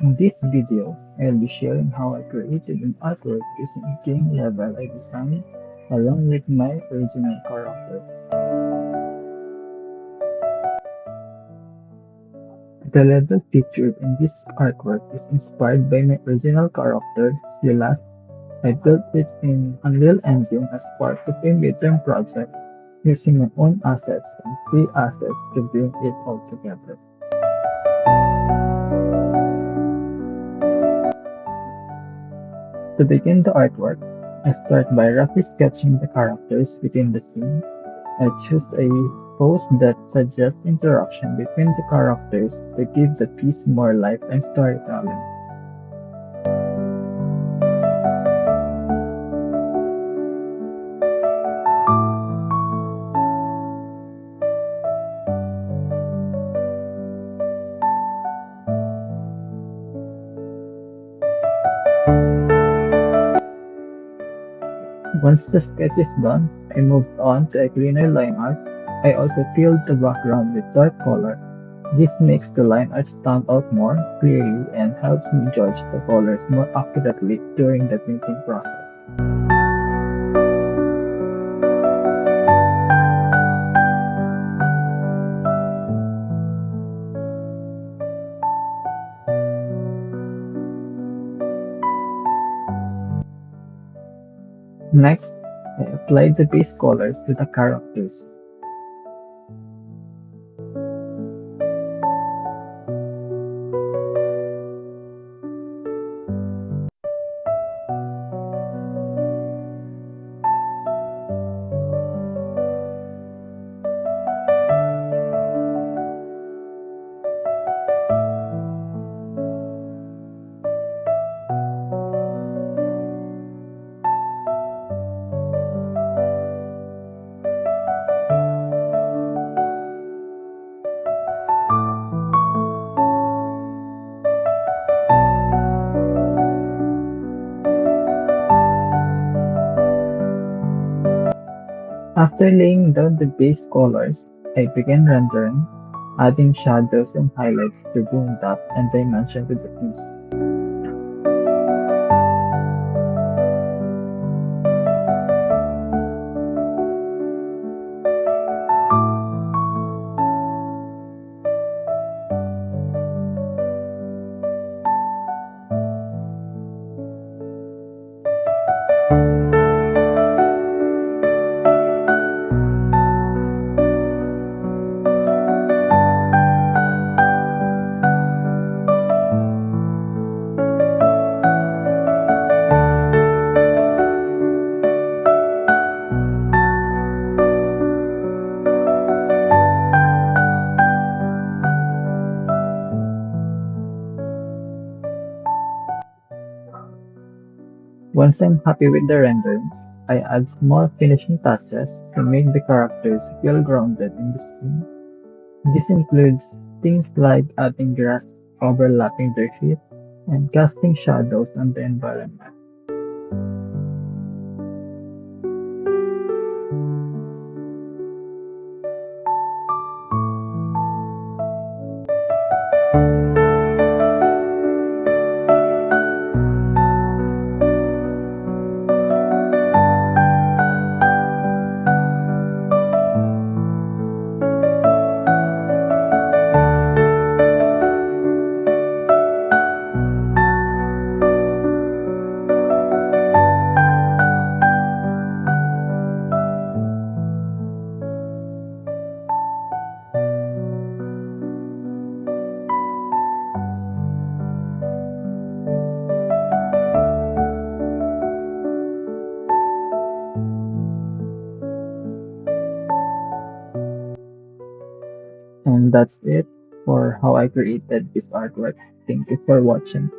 In this video, I'll be sharing how I created an artwork using a game level I designed along with my original character. The level featured in this artwork is inspired by my original character, Silas. I built it in Unreal Engine as part of a midterm project using my own assets and free assets to bring it all together. To begin the artwork, I start by roughly sketching the characters within the scene. I choose a pose that suggests interaction between the characters to give the piece more life and storytelling. Once the sketch is done, I moved on to a cleaner line art. I also filled the background with dark color. This makes the line art stand out more clearly and helps me judge the colors more accurately during the painting process. Next, I applied the base colors to the characters. After laying down the base colors, I began rendering, adding shadows and highlights to bring depth and dimension to the piece. Once I'm happy with the renderings, I add small finishing touches to make the characters feel grounded in the scene. This includes things like adding grass overlapping their feet and casting shadows on the environment. And that's it for how I created this artwork. Thank you for watching.